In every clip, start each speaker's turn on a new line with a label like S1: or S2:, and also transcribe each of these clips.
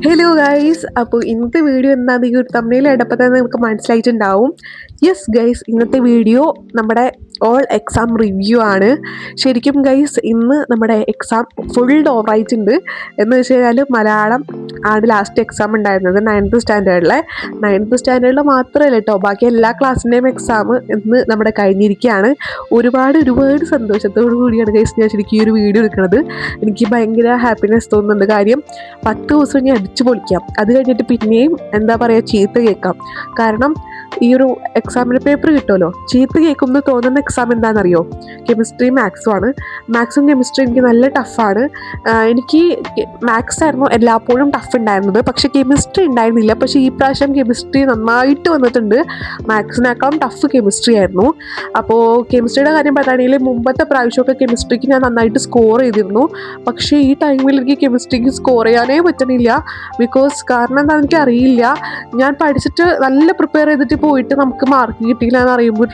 S1: Hello guys, അപ്പോൾ ഇന്നത്തെ video എന്താണെന്ന് ഈ ഒരു തമ്മിൽ ഇടപ്പോൾ തന്നെ നിങ്ങൾക്ക് മനസ്സിലായിട്ടുണ്ടാവും. യെസ് ഗൈസ്, ഇന്നത്തെ വീഡിയോ നമ്മുടെ ഓൾ എക്സാം റിവ്യൂ ആണ്. ശരിക്കും ഗൈസ്, ഇന്ന് നമ്മുടെ എക്സാം ഫുൾ ഓവറായിട്ടുണ്ട്. എന്ന് വെച്ച് കഴിഞ്ഞാൽ മലയാളം ആണ് ലാസ്റ്റ് എക്സാം ഉണ്ടായിരുന്നത്. 9th സ്റ്റാൻഡേർഡിലെ മാത്രമല്ല കേട്ടോ, ബാക്കി എല്ലാ ക്ലാസ്സിൻ്റെയും എക്സാം ഇന്ന് നമ്മുടെ കഴിഞ്ഞിരിക്കുകയാണ്. ഒരുപാട് സന്തോഷത്തോടു കൂടിയാണ് ഗൈസ് ഞാൻ ശരിക്കും ഈ ഒരു വീഡിയോ എടുക്കുന്നത്. എനിക്ക് ഭയങ്കര ഹാപ്പിനെസ് തോന്നുന്നുണ്ട്. കാര്യം 10 ദിവസം ഞാൻ അടിച്ചു പൊളിക്കാം, അത് കഴിഞ്ഞിട്ട് പിന്നെയും എന്താ പറയുക, ചീത്ത കേൾക്കാം. കാരണം ഈ ഒരു എക്സാമിന് പേപ്പർ കിട്ടുമല്ലോ, ചീത്ത കേൾക്കുമെന്ന് തോന്നുന്ന എക്സാം എന്താണെന്നറിയോ? കെമിസ്ട്രി മാത്സും ആണ്. മാത്സും കെമിസ്ട്രി എനിക്ക് നല്ല ടഫാണ്. എനിക്ക് മാത്സ് ആയിരുന്നു എല്ലാപ്പോഴും ടഫ് ഉണ്ടായിരുന്നത്, പക്ഷേ കെമിസ്ട്രി ഉണ്ടായിരുന്നില്ല. പക്ഷേ ഈ പ്രാവശ്യം കെമിസ്ട്രി നന്നായിട്ട് വന്നിട്ടുണ്ട്. മാത്സിനേക്കാളും ടഫ് കെമിസ്ട്രി ആയിരുന്നു. അപ്പോൾ കെമിസ്ട്രിയുടെ കാര്യം പറയുകയാണെങ്കിൽ മുമ്പത്തെ പ്രാവശ്യമൊക്കെ കെമിസ്ട്രിക്ക് ഞാൻ നന്നായിട്ട് സ്കോർ ചെയ്തിരുന്നു. പക്ഷേ ഈ ടൈമിൽ എനിക്ക് കെമിസ്ട്രിക്ക് സ്കോർ ചെയ്യാനേ പറ്റണില്ല. കാരണം എന്താണെന്ന് എനിക്ക് അറിയില്ല. ഞാൻ പഠിച്ചിട്ട് നല്ല പ്രിപ്പയർ ചെയ്തിട്ട് പോയിട്ട് നമുക്ക് മാർക്ക് കിട്ടിയില്ല എന്ന് അറിയുമ്പോൾ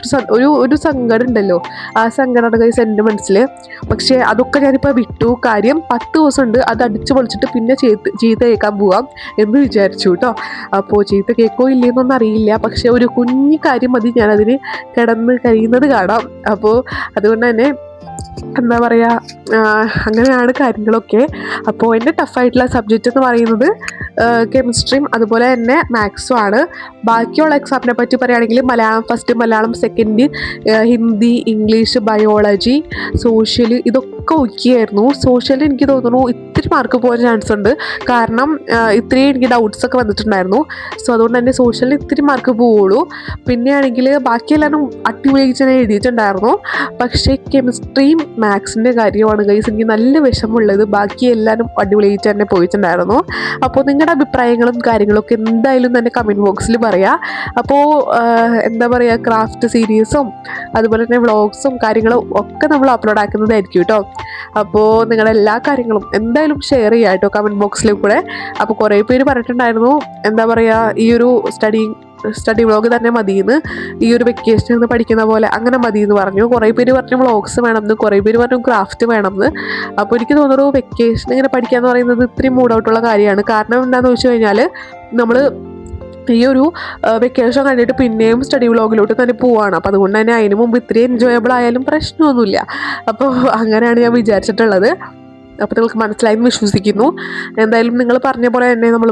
S1: ഒരു സങ്കടം ഉണ്ടല്ലോ. ആ സങ്കടമാണ് ഗൈസ് എൻ്റെ മനസ്സിൽ. പക്ഷേ അതൊക്കെ ഞാനിപ്പോൾ വിട്ടു. കാര്യം 10 ദിവസം ഉണ്ട്, അത് അടിച്ചു പൊളിച്ചിട്ട് പിന്നെ ചീത്ത കേൾക്കാൻ പോവാം എന്ന് വിചാരിച്ചു കേട്ടോ. അപ്പോൾ ചീത്ത കേൾക്കോ ഇല്ലയെന്നൊന്നും അറിയില്ല, പക്ഷേ ഒരു കുഞ്ഞു കാര്യം മതി ഞാനതിന് കിടന്ന് കഴിയുന്നത് കാണാം. അപ്പോൾ അതുകൊണ്ട് തന്നെ എന്താ പറയുക, അങ്ങനെയാണ് കാര്യങ്ങളൊക്കെ. അപ്പോൾ എൻ്റെ ടഫായിട്ടുള്ള സബ്ജക്റ്റ് എന്ന് പറയുന്നത് കെമിസ്ട്രിയും അതുപോലെ തന്നെ മാത്സും ആണ്. ബാക്കിയുള്ള എക്സാമിനെ പറ്റി പറയുകയാണെങ്കിൽ Malayalam first, Malayalam second, Hindi, English, biology, social ഇതൊക്കെ ഓക്കെയായിരുന്നു. സോഷ്യൽ എനിക്ക് തോന്നുന്നു ഇത്തിരി മാർക്ക് പോകാൻ ചാൻസ് ഉണ്ട്. കാരണം ഇത്രയും എനിക്ക് ഡൗട്ട്സ് ഒക്കെ വന്നിട്ടുണ്ടായിരുന്നു. സോ അതുകൊണ്ട് തന്നെ സോഷ്യലിൽ ഇത്തിരി മാർക്ക് പോവുള്ളൂ. പിന്നെ ആണെങ്കിൽ ബാക്കിയെല്ലാവരും അടിപൊളിയായിട്ട് ഞാൻ എഴുതിയിട്ടുണ്ടായിരുന്നു. പക്ഷേ കെമിസ്ട്രിയും മാത്സിൻ്റെ കാര്യമാണ് ഗൈസ് എനിക്ക് നല്ല വിഷമമുള്ളത്. ബാക്കി എല്ലാവരും അടിപൊളിയായിട്ട് തന്നെ പോയിട്ടുണ്ടായിരുന്നു. അപ്പോൾ നിങ്ങളുടെ അഭിപ്രായങ്ങളും കാര്യങ്ങളൊക്കെ എന്തായാലും തന്നെ കമൻറ്റ് ബോക്സിൽ പറയാം. അപ്പോൾ എന്താ പറയുക, ക്രാഫ്റ്റ് സീരീസും അതുപോലെ തന്നെ വ്ളോഗ്സും കാര്യങ്ങളും ഒക്കെ നമ്മൾ അപ്ലോഡ് ആക്കുന്നതായിരിക്കും കേട്ടോ. അപ്പോൾ നിങ്ങളുടെ എല്ലാ കാര്യങ്ങളും എന്തായാലും ഷെയർ ചെയ്യാം കേട്ടോ കമൻറ്റ് ബോക്സിൽ കൂടെ. അപ്പോൾ കുറേ പേര് പറഞ്ഞിട്ടുണ്ടായിരുന്നു എന്താ പറയുക, ഈ ഒരു സ്റ്റഡി വ്ളോഗ് തന്നെ മതിയെന്ന്, ഈ ഒരു വെക്കേഷനിൽ നിന്ന് പഠിക്കുന്ന പോലെ അങ്ങനെ മതിയെന്ന് പറഞ്ഞു. കുറേ പേര് പറഞ്ഞു വ്ളോഗ്സ് വേണമെന്ന്, കുറേ പേര് പറഞ്ഞു ക്രാഫ്റ്റ് വേണമെന്ന്. അപ്പോൾ എനിക്ക് തോന്നുന്നു വെക്കേഷൻ ഇങ്ങനെ പഠിക്കുക എന്ന് പറയുന്നത് ഇത്രയും മൂഡൗട്ടുള്ള കാര്യമാണ്. കാരണം എന്താണെന്ന് വെച്ച് കഴിഞ്ഞാൽ നമ്മൾ ഈ ഒരു വെക്കേഷൻ കഴിഞ്ഞിട്ട് പിന്നെയും സ്റ്റഡി വ്ളോഗിലോട്ട് തന്നെ പോവുകയാണ്. അപ്പോൾ അതുകൊണ്ട് തന്നെ അതിന് മുമ്പ് ഇത്രയും എൻജോയബിൾ ആയാലും പ്രശ്നമൊന്നുമില്ല. അപ്പോൾ അങ്ങനെയാണ് ഞാൻ വിചാരിച്ചിട്ടുള്ളത്. അപ്പോൾ നിങ്ങൾക്ക് മനസ്സിലായെന്ന് വിശ്വസിക്കുന്നു. എന്തായാലും നിങ്ങൾ പറഞ്ഞ പോലെ തന്നെ നമ്മൾ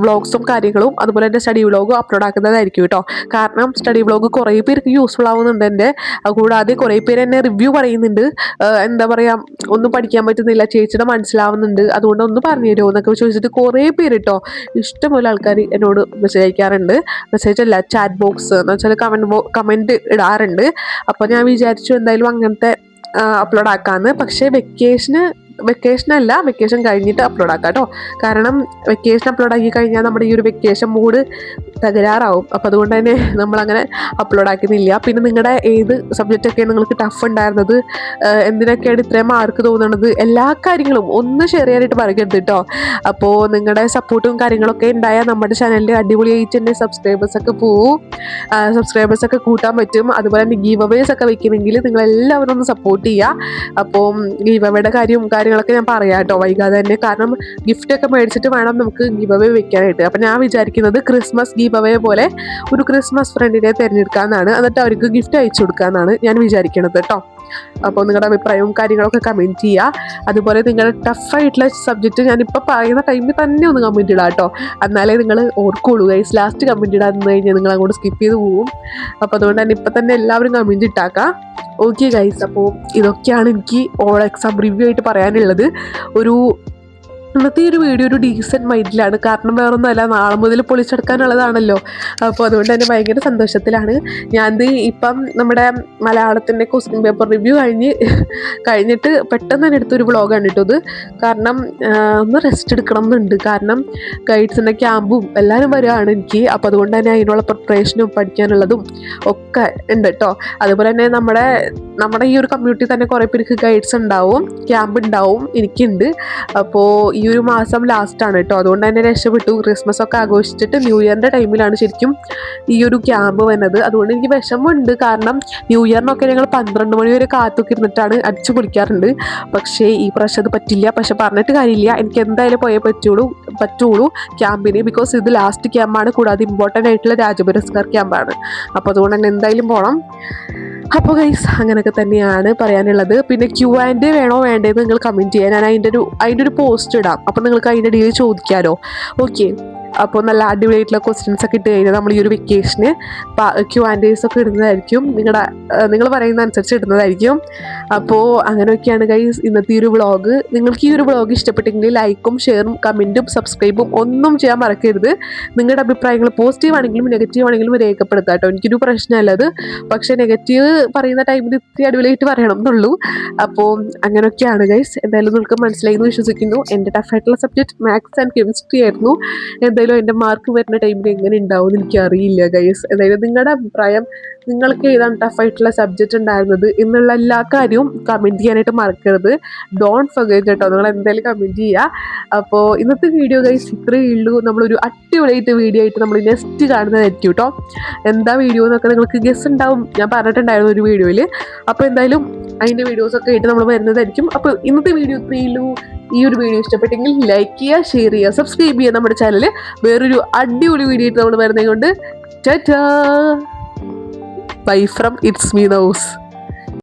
S1: വ്ളോഗ്സും കാര്യങ്ങളും അതുപോലെ തന്നെ സ്റ്റഡി വ്ളോഗും അപ്ലോഡ് ആക്കുന്നതായിരിക്കും കേട്ടോ. കാരണം സ്റ്റഡി വ്ളോഗ് കുറേ പേർക്ക് യൂസ്ഫുൾ ആവുന്നുണ്ട് എൻ്റെ. കൂടാതെ കുറേ പേര് എന്നെ റിവ്യൂ പറയുന്നുണ്ട്, എന്താ പറയുക, ഒന്നും പഠിക്കാൻ പറ്റുന്നില്ല, ചേച്ചിയുടെ മനസ്സിലാവുന്നുണ്ട്, അതുകൊണ്ട് ഒന്ന് പറഞ്ഞു തരുമോ എന്നൊക്കെ ചോദിച്ചിട്ട് കുറേ പേര് കേട്ടോ, ഇഷ്ടംപോലെ ആൾക്കാർ എന്നോട് മെസ്സേജ് അയക്കാറുണ്ട്. മെസ്സേജ് അല്ല, ചാറ്റ് ബോക്സ് എന്ന് വെച്ചാൽ കമൻറ്റ് ഇടാറുണ്ട്. അപ്പോൾ ഞാൻ വിചാരിച്ചു എന്തായാലും അങ്ങനത്തെ അപ്ലോഡ് ആക്കാമെന്ന്. പക്ഷേ വെക്കേഷൻ കഴിഞ്ഞിട്ട് അപ്ലോഡ് ആക്കാം കേട്ടോ. കാരണം വെക്കേഷൻ അപ്ലോഡ് ആക്കി കഴിഞ്ഞാൽ നമ്മുടെ ഈ ഒരു വെക്കേഷൻ മൂഡ് തകരാറാവും. അപ്പോൾ അതുകൊണ്ട് തന്നെ നമ്മളങ്ങനെ അപ്ലോഡ് ആക്കുന്നില്ല. പിന്നെ നിങ്ങളുടെ ഏത് സബ്ജക്റ്റൊക്കെയാണ് നിങ്ങൾക്ക് ടഫ് ഉണ്ടായിരുന്നത്, എന്തിനൊക്കെയാണ് ഇത്രയും മാർക്ക് തോന്നുന്നത്, എല്ലാ കാര്യങ്ങളും ഒന്ന് ഷെയർ ചെയ്യാനായിട്ട് മറക്കരുത് കേട്ടോ. അപ്പോൾ നിങ്ങളുടെ സപ്പോർട്ടും കാര്യങ്ങളൊക്കെ ഉണ്ടായാൽ നമ്മുടെ ചാനലിൽ അടിപൊളിയായിട്ട് തന്നെ സബ്സ്ക്രൈബേഴ്സൊക്കെ കൂട്ടാൻ പറ്റും. അതുപോലെ തന്നെ ഗീവ് അവേസ് ഒക്കെ വെക്കുമെങ്കിൽ നിങ്ങളെല്ലാവരും ഒന്ന് സപ്പോർട്ട് ചെയ്യുക. അപ്പോൾ ഗീവ് അവേയുടെ കാര്യങ്ങളൊക്കെ ഞാൻ പറയാം കേട്ടോ വൈകാതെ തന്നെ. കാരണം ഗിഫ്റ്റൊക്കെ മേടിച്ചിട്ട് വേണം നമുക്ക് ഗീവ് അവേ വെക്കാനായിട്ട്. അപ്പം ഞാൻ വിചാരിക്കുന്നത് ക്രിസ്മസ് ഗീവ് അവേ പോലെ ഒരു ക്രിസ്മസ് ഫ്രണ്ടിനെ തിരഞ്ഞെടുക്കാമെന്നാണ്, എന്നിട്ട് അവർക്ക് ഗിഫ്റ്റ് അയച്ചു കൊടുക്കാമെന്നാണ് ഞാൻ വിചാരിക്കുന്നത് കേട്ടോ. അപ്പോൾ നിങ്ങളുടെ അഭിപ്രായവും കാര്യങ്ങളൊക്കെ കമൻറ്റ് ചെയ്യുക. അതുപോലെ നിങ്ങളുടെ ടഫായിട്ടുള്ള സബ്ജക്റ്റ് ഞാനിപ്പോൾ പറയുന്ന ടൈമിൽ തന്നെ ഒന്ന് കമൻറ്റ് ഇടാം കേട്ടോ. എന്നാലേ നിങ്ങൾ ഓർക്കുള്ളൂ ഗൈസ്. ലാസ്റ്റ് കമൻറ്റ് ഇടാൻ നിന്ന് കഴിഞ്ഞാൽ നിങ്ങൾ അങ്ങോട്ട് സ്കിപ്പ് ചെയ്ത് പോവും. അപ്പോൾ അതുകൊണ്ട് തന്നെ ഇപ്പം തന്നെ എല്ലാവരും കമൻറ്റ് ഇട്ടാക്കാം. ഓക്കെ ഗൈസ്, അപ്പോൾ ഇതൊക്കെയാണ് എനിക്ക് ഓൾ എക്സാം റിവ്യൂ ആയിട്ട് പറയാനുള്ളത്. ഇന്നത്തെ ഒരു വീഡിയോ ഒരു ഡീസൻറ്റ് മൈൻഡിലാണ്. കാരണം വേറൊന്നുമല്ല, നാളെ മുതൽ പൊളിച്ചെടുക്കാനുള്ളതാണല്ലോ. അപ്പോൾ അതുകൊണ്ട് തന്നെ ഭയങ്കര സന്തോഷത്തിലാണ് ഞാനിത്. ഇപ്പം നമ്മുടെ മലയാളത്തിൻ്റെ ക്വസ്റ്റ്യൻ പേപ്പർ റിവ്യൂ കഴിഞ്ഞിട്ട് പെട്ടെന്ന് തന്നെ എടുത്തൊരു വ്ളോഗാണ് കേട്ടത്. കാരണം ഒന്ന് റെസ്റ്റ് എടുക്കണം എന്നുണ്ട്. കാരണം ഗൈഡ്സിൻ്റെ ക്യാമ്പും എല്ലാവരും വരുവാണ് എനിക്ക്. അപ്പോൾ അതുകൊണ്ട് തന്നെ അതിനുള്ള പ്രിപ്പറേഷനും പഠിക്കാനുള്ളതും ഒക്കെ ഉണ്ട് കേട്ടോ. അതുപോലെ തന്നെ നമ്മുടെ ഈ ഒരു കമ്മ്യൂണിറ്റി തന്നെ കുറേ പേർക്ക് ഗൈഡ്സ് ഉണ്ടാവും, ക്യാമ്പ് ഉണ്ടാവും, എനിക്കുണ്ട്. അപ്പോൾ ഈ ഒരു മാസം ലാസ്റ്റാണ് കേട്ടോ. അതുകൊണ്ട് തന്നെ രക്ഷപ്പെട്ടു. ക്രിസ്മസ് ഒക്കെ ആഘോഷിച്ചിട്ട് ന്യൂ ഇയറിൻ്റെ ടൈമിലാണ് ശരിക്കും ഈ ഒരു ക്യാമ്പ് വന്നത്. അതുകൊണ്ട് എനിക്ക് വിഷമമുണ്ട്. കാരണം ന്യൂ ഇയറിനൊക്കെ ഞങ്ങൾ 12 മണി വരെ കാത്തൊക്കെ ഇരുന്നിട്ടാണ് അടിച്ചു പൊളിക്കാറുണ്ട്. പക്ഷേ ഈ പ്രാവശ്യം അത് പറ്റില്ല. പക്ഷെ പറഞ്ഞിട്ട് കാര്യമില്ല, എനിക്ക് എന്തായാലും പോയേ പറ്റുള്ളൂ ക്യാമ്പിന്. ബിക്കോസ് ഇത് ലാസ്റ്റ് ക്യാമ്പാണ്. കൂടാതെ ഇമ്പോർട്ടൻ്റ് ആയിട്ടുള്ള രാജപുരസ്കാർ ക്യാമ്പാണ്. അപ്പോൾ അതുകൊണ്ട് തന്നെ എന്തായാലും പോകണം. അപ്പോൾ ഗൈസ് അങ്ങനെയൊക്കെ തന്നെയാണ് പറയാനുള്ളത്. പിന്നെ Q&A വേണോ വേണ്ടതെന്ന് നിങ്ങൾ കമൻറ്റ് ചെയ്യുക. ഞാൻ അതിൻ്റെ ഒരു പോസ്റ്റ് ഇടാം. അപ്പോൾ നിങ്ങൾക്ക് അതിൻ്റെ ഇടയിൽ ചോദിക്കാമല്ലോ. ഓക്കെ, അപ്പോൾ നല്ല അടിപൊളിയായിട്ടുള്ള ക്വസ്റ്റ്യൻസ് ഒക്കെ ഇട്ട് കഴിഞ്ഞാൽ നമ്മൾ ഈ ഒരു വെക്കേഷന് Q&As ഒക്കെ ഇടുന്നതായിരിക്കും. നിങ്ങൾ പറയുന്ന അനുസരിച്ച് ഇടുന്നതായിരിക്കും. അപ്പോൾ അങ്ങനെയൊക്കെയാണ് ഗൈസ് ഇന്നത്തെ ഈ ഒരു വ്ളോഗ്. നിങ്ങൾക്ക് ഈ ഒരു വ്ളോഗ് ഇഷ്ടപ്പെട്ടെങ്കിൽ ലൈക്കും ഷെയറും കമൻറ്റും സബ്സ്ക്രൈബും ഒന്നും ചെയ്യാൻ മറക്കരുത്. നിങ്ങളുടെ അഭിപ്രായങ്ങൾ പോസിറ്റീവ് ആണെങ്കിലും നെഗറ്റീവ് ആണെങ്കിലും രേഖപ്പെടുത്താം കേട്ടോ. എനിക്കൊരു പ്രശ്നമല്ല അത്. പക്ഷേ നെഗറ്റീവ് പറയുന്ന ടൈമിൽ ഇത്തിരി അടിപൊളിയായിട്ട് പറയണം എന്നുള്ളൂ. അപ്പോൾ അങ്ങനെയൊക്കെയാണ് ഗൈസ്. എന്തായാലും നിങ്ങൾക്ക് മനസ്സിലായി എന്ന് വിശ്വസിക്കുന്നു. എൻ്റെ ടഫായിട്ടുള്ള സബ്ജക്റ്റ് മാത്സ് ആൻഡ് കെമിസ്ട്രി ആയിരുന്നു. എന്തായാലും എൻ്റെ മാർക്ക് വരുന്ന ടൈമിൽ എങ്ങനെ ഉണ്ടാവും എന്ന് എനിക്കറിയില്ല ഗൈസ്. എന്തായാലും നിങ്ങളുടെ അഭിപ്രായം, നിങ്ങൾക്ക് ഏതാണ് ടഫായിട്ടുള്ള സബ്ജക്റ്റ് ഉണ്ടായിരുന്നത് എന്നുള്ള എല്ലാ കാര്യവും കമൻറ്റ് ചെയ്യാനായിട്ട് മറക്കരുത്. ഡോണ്ട് ഫർഗെറ്റ് കേട്ടോ. നിങ്ങൾ എന്തായാലും കമൻറ്റ് ചെയ്യുക. അപ്പോൾ ഇന്നത്തെ വീഡിയോ ഗൈസ് ഇത്രയേ ഉള്ളൂ. നമ്മളൊരു അടിപൊളിയായിട്ട് വീഡിയോ ആയിട്ട് നമ്മൾ നെക്സ്റ്റ് കാണുന്നതായിരിക്കും കേട്ടോ. എന്താ വീഡിയോ എന്നൊക്കെ നിങ്ങൾക്ക് ഗസ് ഉണ്ടാവും. ഞാൻ പറഞ്ഞിട്ടുണ്ടായിരുന്നു ഒരു വീഡിയോയിൽ. അപ്പോൾ എന്തായാലും അതിൻ്റെ വീഡിയോസൊക്കെ ആയിട്ട് നമ്മൾ വരുന്നതായിരിക്കും. അപ്പോൾ ഇന്നത്തെ വീഡിയോ ഇത്രയേ ഉള്ളൂ. ഈ ഒരു വീഡിയോ ഇഷ്ടപ്പെട്ടെങ്കിൽ ലൈക്ക് ചെയ്യുക, ഷെയർ ചെയ്യുക, സബ്സ്ക്രൈബ് ചെയ്യുക നമ്മുടെ ചാനൽ. വേറൊരു അടിപൊളി വീഡിയോ ആയിട്ട് നമ്മൾ വരുന്നത് കൊണ്ട് Tata, bye from it's me the house.